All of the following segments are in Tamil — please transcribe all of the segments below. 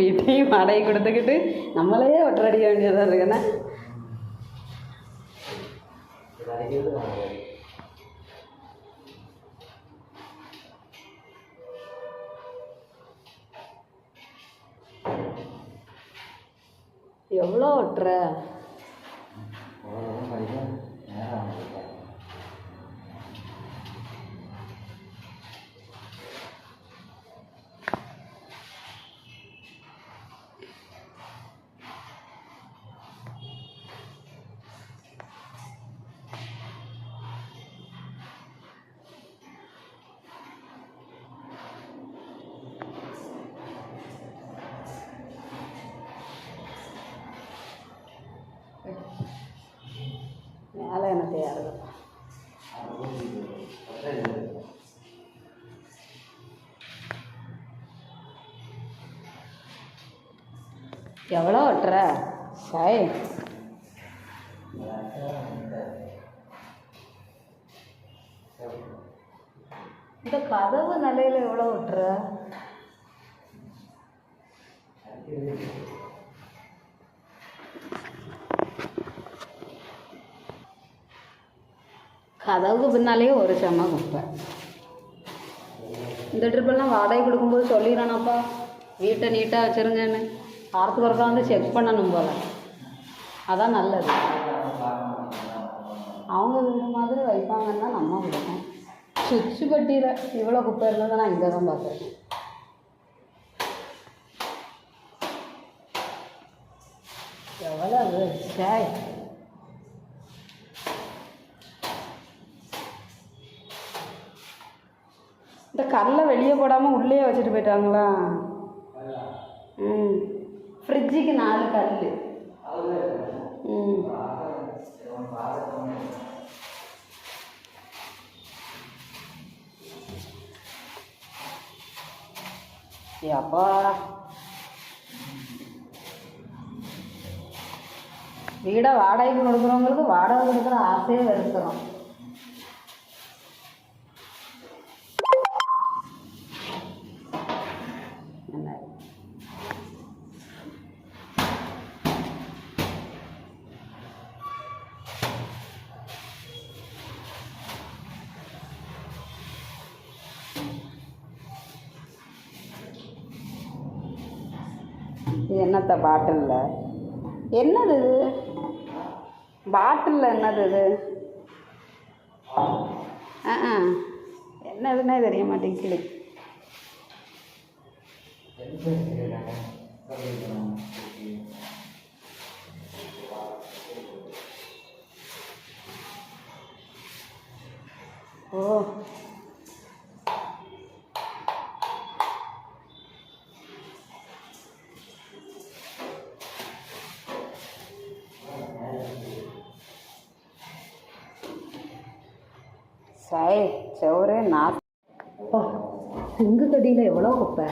வீட்டையும் வாடகை கொடுத்துக்கிட்டு நம்மளையே ஒற்றடிக்க வேண்டியதாக இருக்குண்ணா. எவ்வளோ ஒட்டுற? மேலே என்ன தயாரில்லை. எவ்வளோ ஒட்டுற? சாய் இந்த கதவு நிலையில் எவ்வளோ ஒட்டுற? கதவுக்கு பின்னாலேயே ஒரு செம்ம குப்பை. இந்த ட்ரிப்பெல்லாம் வாடகை கொடுக்கும்போது சொல்லிடுறானாப்பா, வீட்டை நீட்டாக வச்சுருங்கன்னு. வாரத்துக்கு ஒருக்கா வந்து செக் பண்ணணும் போல். அதான் நல்லது. அவங்க வீடு மாதிரி வைப்பாங்கன்னா நம்ம விடணும். சுவிட்சு பட்டியில் இவ்வளோ குப்பை இருந்ததை நான் இங்கே தான் பார்த்தேன். எவ்வளவு சாய். இந்த கல்லை வெளியே போடாமல் உள்ளே வச்சுட்டு போயிட்டாங்களா? ஃப்ரிட்ஜுக்கு 4 கல். அப்பா வீடை வாடகைக்கு கொடுக்குறவங்களுக்கு வாடகை கொடுக்குற ஆசையே வெறுக்கிறோம். இது என்னத்த பாட்டிலில்? என்னது இது? பாட்டிலில் என்னது இது? என்னதுன்னே தெரிய மாட்டேங்குது. ஓ, சாய் செவரே நாப்பா. சிங்கு கடியில் எவ்வளோ குப்பை.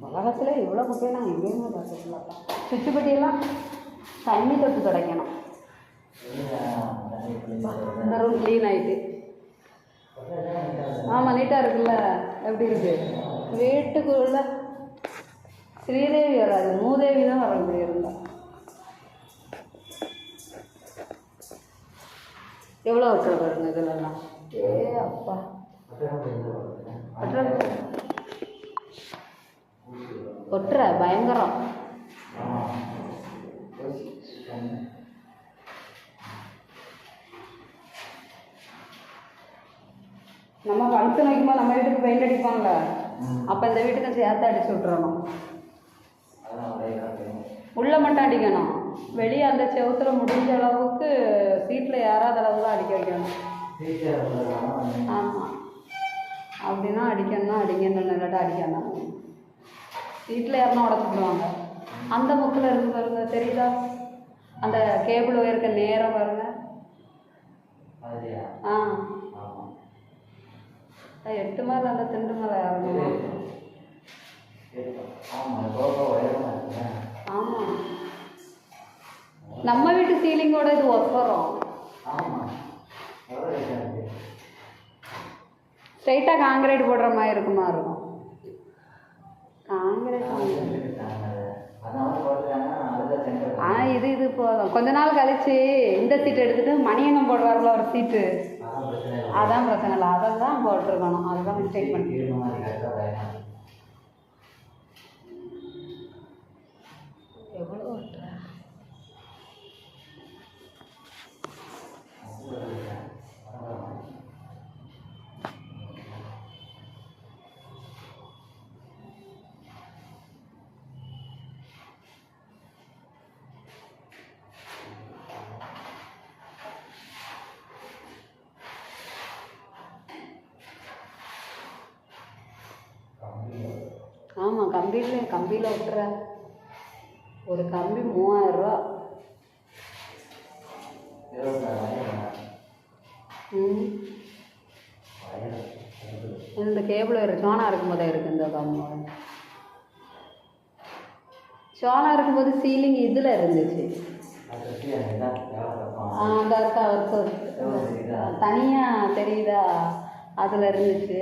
உலகத்தில் இவ்வளோ குப்பையை நான் எங்கேயுமே பார்த்துக்கலாம்ப்பா. சுற்றுப்பட்டியெல்லாம் தண்ணி தொட்டு துடைக்கணும். இந்த ரூம் க்ளீன் ஆகிட்டு. ஆமாம், நீட்டாக இருக்குல்ல? எப்படி இருக்கு? வீட்டுக்குள்ள ஸ்ரீதேவி வராது, மூதேவி தான் வர முடியிருந்தா. எவ்வளோ ஒட்டுற பாருங்க இதுலலாம். ஏ அப்பா, ஒட்டுற பயங்கரம். நம்ம ஃபங்க்ஷன் வைக்கும்போது நம்ம வீட்டுக்கு பெயிண்ட் அடிப்பாங்கள்ல, அப்போ இந்த வீட்டுக்கு சேர்த்து அடிச்சு விட்றணும். உள்ளே மட்டும் அடிக்கணும், வெளியே அந்த செவுத்துல முடிஞ்ச அளவுக்கு சீட்டில் ஏறாத அளவு தான் அடிக்க வைக்கணும். ஆமாம், அப்படின்னா அடிக்கணும்னா அடிங்கன்னு இல்லாட்டா அடிக்கணும். சீட்டில் ஏறினா உடச்சிடுவாங்க. அந்த முக்கில் இருக்கு பாருங்க, தெரியுதா? அந்த கேபிள் ஒயருக்கு நேராக பாருங்க. ஆ, 8 மேலே அந்த திண்டு மேலே இறங்கணும். நம்ம வீட்டு சீலிங்கோட இது ஒப்பரும். ஸ்ட்ரைட்டாக காங்கிரீட் போடுற மாதிரி இருக்குமா இருக்கும். காங்கிரீட் இது போதும். கொஞ்ச நாள் கழிச்சு இந்த சீட்டு எடுத்துட்டு மணியங்கம் போடுவார்ல ஒரு சீட்டு, அதான் பிரச்சனை இல்லை. அதை தான் போட்டிருக்கணும். அதுதான் மிஸ்டேக் பண்ணி. எவ்வளோ ஓட்டுற ஆமாம். கம்பியில் விட்டுற ஒரு கம்பி 3000 ரூபா. இந்த கேபிள் சோனா இருக்கும்போதே இருக்குது. இந்த கம்பி சோனா இருக்கும்போது சீலிங் இதில் இருந்துச்சு. அந்த அவருக்கு தனியாக தெரியுதா, அதில் இருந்துச்சு.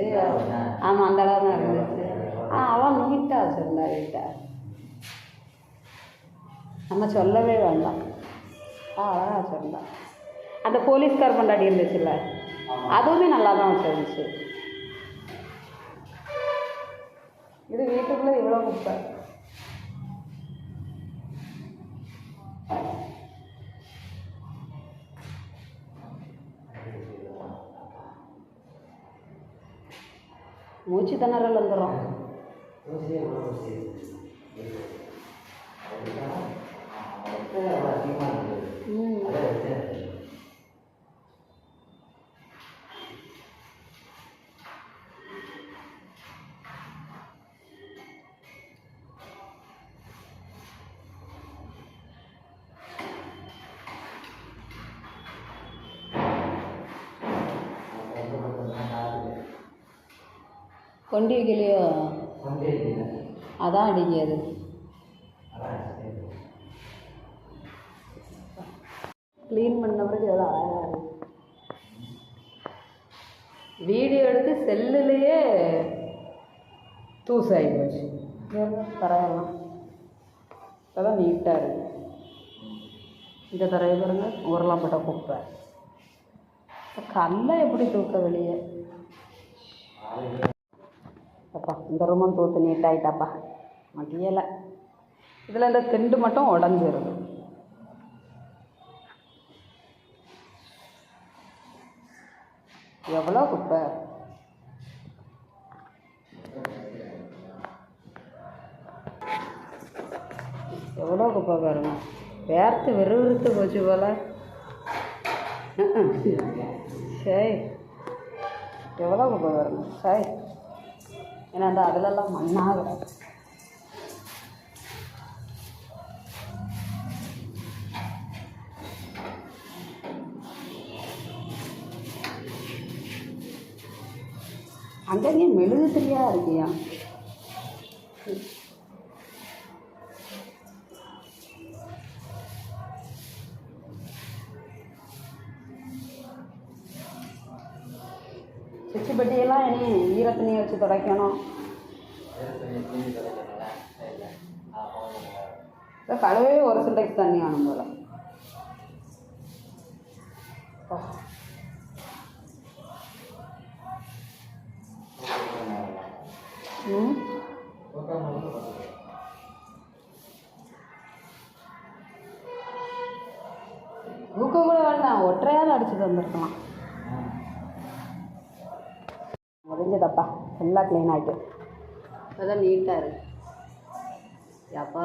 ஆமாம், அந்த அளவு தான் இருந்துச்சு. அவன் நீட்டாக வச்சுருந்தா வீட்டை, நம்ம சொல்லவே வேண்டாம். அழகாக வச்சுருந்தா. அந்த போலீஸ்கார் கொண்டாடி இருந்துச்சுல்ல, அதுவுமே நல்லா தான் வச்சுருந்துச்சு. இது வீட்டுக்குள்ளே இவ்வளோ குப்பை. மூச்சு திணறல் வந்துடும். கொண்டி வைக்கலையோ, அதான் அடிக்காது. க்ளீன் பண்ண பிறகு எவ்வளோ அழகாக இருக்கு. வீடியோ எடுத்து செல்லுலேயே தூசாகி போச்சு. தரையெல்லாம் இப்போதான் நீட்டாக இருக்குது. இந்த தரையை பாருங்க, ஊரெல்லாம் போட்ட குப்பை. கல்லை எப்படி தூக்க வெளியே? அப்பா இந்த ரூமும் தூத்து நீட்டாகிட்டாப்பா, முடியலை. இதில் இந்த திண்டு மட்டும் உடஞ்சிருது. எவ்வளோ குப்பை. எவ்வளோ குப்பை பாருங்க. வேர்த்து விறுவிறுத்து போச்சு போல். சரி, எவ்வளோ குப்பை பாருங்க. சரி, ஏன்னா அந்த அதிலெல்லாம் மண்ணாக. அங்கேயே மெழுகு தெரியா இருக்கியா? சுச்சி பெட்டியெல்லாம் இனி ஈரத்தண்ணியை வச்சு துடைக்கணும். கழுவே ஒரு சிண்டைக்கு தண்ணி ஆனும் போல. ஊக்க கூட வேண்டாம், ஒற்றையாவது அடிச்சுட்டு வந்துருக்கலாம். முடிஞ்சதப்பா, எல்லாம் க்ளீன் ஆகிட்டு அதான் நீட்டாக இருக்கு. அப்பா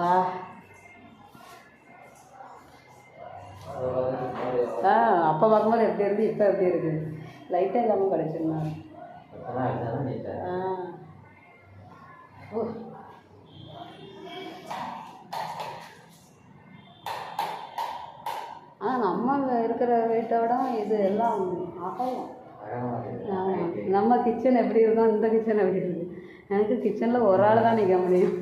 அப்போ பார்க்கும்போது எப்படி இருந்து இப்போ எப்படி இருக்குது. லைட்டாக இல்லாமல் கிடச்சிருந்தாங்க. நம்ம இருக்கிற வீட்டை விட இது எல்லாம் ஆகலாம். நம்ம கிச்சன் எப்படி இருக்கும், இந்த கிச்சன் எப்படி இருக்குது. எனக்கு கிச்சனில் ஒரு ஆள் தான் நிற்க முடியும்.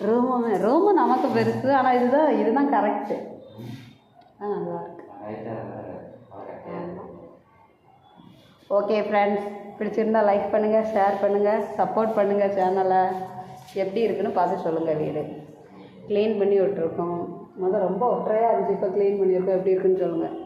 ரூமும் நமக்கு பெருசு, ஆனால் இதுதான் கரெக்டு. நல்லா இருக்கு. ஓகே ஃப்ரெண்ட்ஸ், பிடிச்சிருந்தா லைக் பண்ணுங்கள், ஷேர் பண்ணுங்கள், சப்போர்ட் பண்ணுங்கள் சேனலை. எப்படி இருக்குன்னு பார்த்து சொல்லுங்கள். வீடு க்ளீன் பண்ணி விட்டுருக்கோம். ரொம்ப ஒற்றையாக இருந்துச்சு, இப்போ க்ளீன் பண்ணியிருக்கோம். எப்படி இருக்குன்னு சொல்லுங்கள்.